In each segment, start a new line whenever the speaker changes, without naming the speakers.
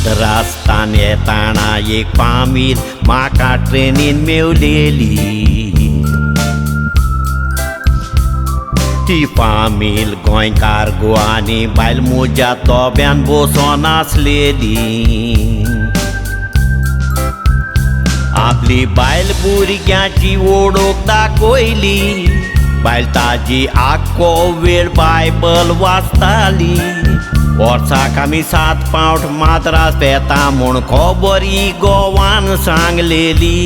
माद्रास्तान येताना एक पामील माका ट्रेनीन मेवलेली ती पामील गोंयकार गोवानी बायल मुज्या तोब्यान बसोन आसलेली आपली बायल भुरग्याची ओळख दाखयली बायल ताजी आख्खो वेळ बायबल वाचताली वर्साक आमी 7 फावट माद्रास येता म्हूण खबर ही गोवान सांगलेली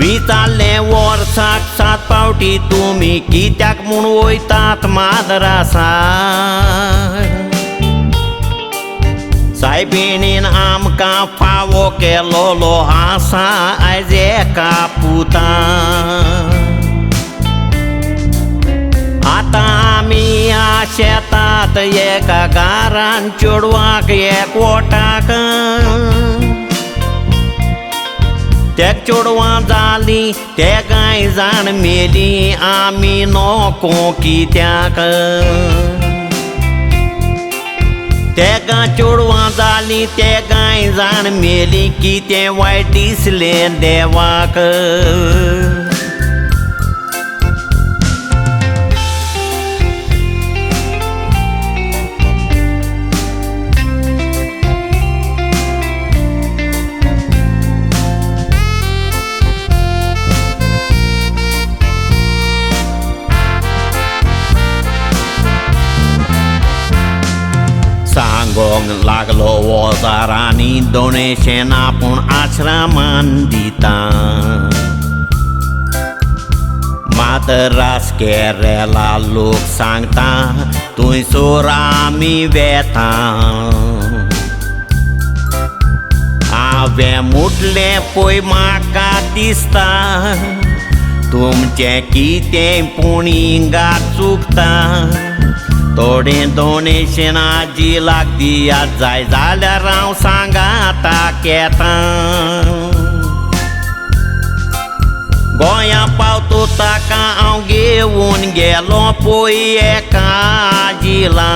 विचारलें वर्साक 7 फावटी तुमी कित्याक म्हूण वयतात माद्रासाक सायबीणीन आमकां फावो केलोलो आसा आयज एका पुतान आतां आमी शेतात एका घरान चेडवाक एकवटाक ते चेडवां जालीं ते गाय जाण मेलीं आमी नोको कित्याक तेका चेडवां जालीं ते गाय जाण मेलीं कितें वायट दिसलें देवाक सांगोंक लागलो ओजारांनी डोनेशन आपूण आश्रमान दिता माद्रास केरला लोक सांगता थंयसर आमी वेता हांवें म्हटलें पळय म्हाका दिसता तुमचें कितें पुणिंगात चुकता थोडें डोनेशन आजीलाक दियात जाय जाल्यार हांव सांगाताक येता गोंया पावतो ताका हांव घेवन गेलो पळय एका आजीला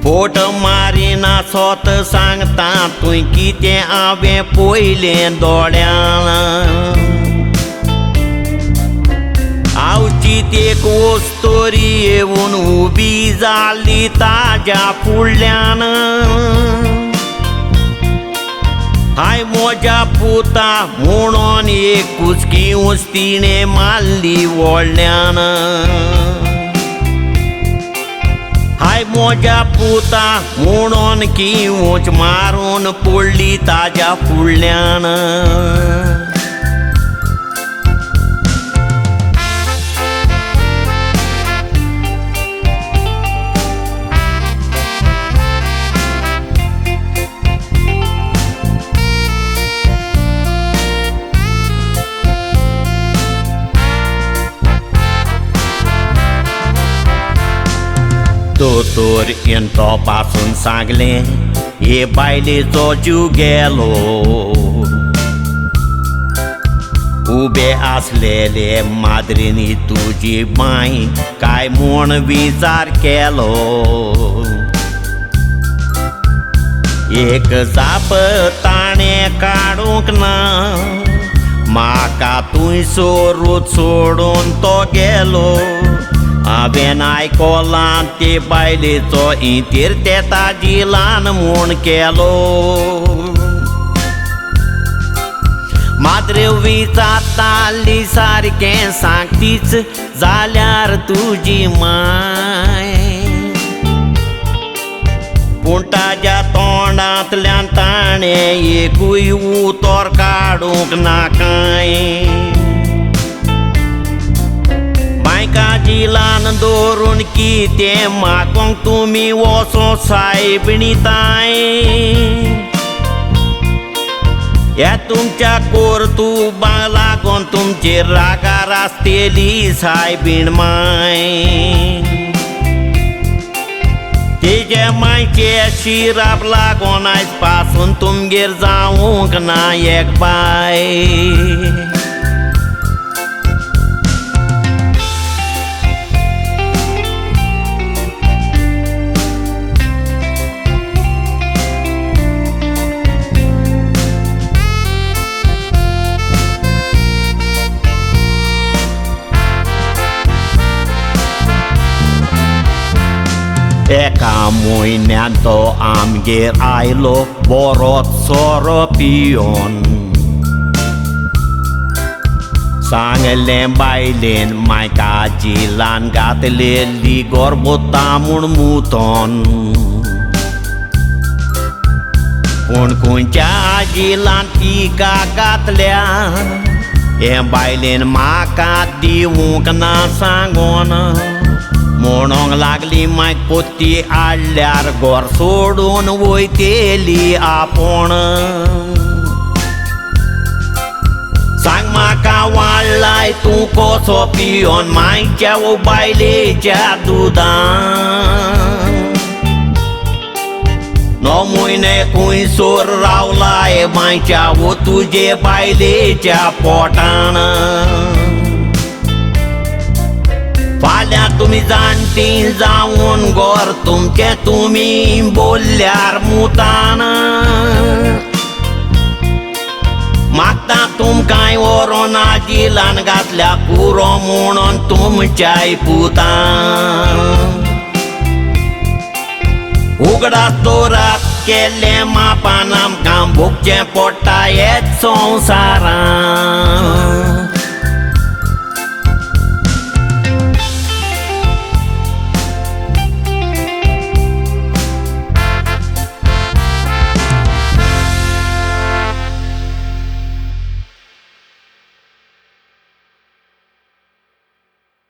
फोट मारिना सोत सांगता तुवें कितें हांवें पळयलें दोळ्यान आवचीत एक वस्तोरी येवन उबी जाली ताज्या फुडल्यान हाय म्हज्या पुता म्हणून एक कुचकी उस्तिणें मारली व्हडल्यान हाय म्हज्या पुता म्हणून की उंच मारून पडली ताज्या फुडल्यान दोतोर इंतो पासून सांगलें हे बायलेचो जीव गेलो उबे आसलेले माद्रीनी तुजी माय काय म्हूण विचार केलो एक जाप ताणें काडूंक ना म्हाका थंयसरूच सोडून तो गेलो हांवें आयकोलां ते बायलेचो इतीर ते ताजी ल्हान म्हूण केलो माद्रे विचारताली सारकें सांगतीच जाल्यार तुजी माय पूण ताज्या तोंडांतल्यान ताणें एकूय उतर काडूंक नाकाय बायकाची ल्हान दवरून कितें मागोंक तुमी वचो सायबिणीताय ह्या तुमच्या कोर्तुबाक लागून तुमचेर रागार आसतेली सायबीण माय तेजे मायचे शिराप लागून आयज पासून तुमगेर जावूंक ना एक बाय एका म्हयन्यान तो आमगेर आयलो बरोच सोरो पियोन सांगलें बायलेन मायका जिलान घातलेली गोरबोता म्हूण मुतोन पूण खंयच्या जिलान तिका घातल्या हे बायलेन म्हाका दिवूंक ना सांगोन म्हणोंक लागली माय पोती हाडल्यार घर सोडून वयतेली आपूण सांग म्हाका वाडलाय तूं कसो पियोन मायच्या वो बायलेच्या दुदान 9 म्हयने खंयसर रावलाय मायच्या वो तुजे बायलेच्या पोटान फाल्यां तुमी जाणटी जावन घर तुमचें तुमी बोल्ल्यार मुतान मागता तुमकांय व्हरोन जिलान घातल्या पुरो म्हणून तुमच्याय पुतान उगडास तोरात केलें मापान आमकां भोगचें पडटा हेच संवसारान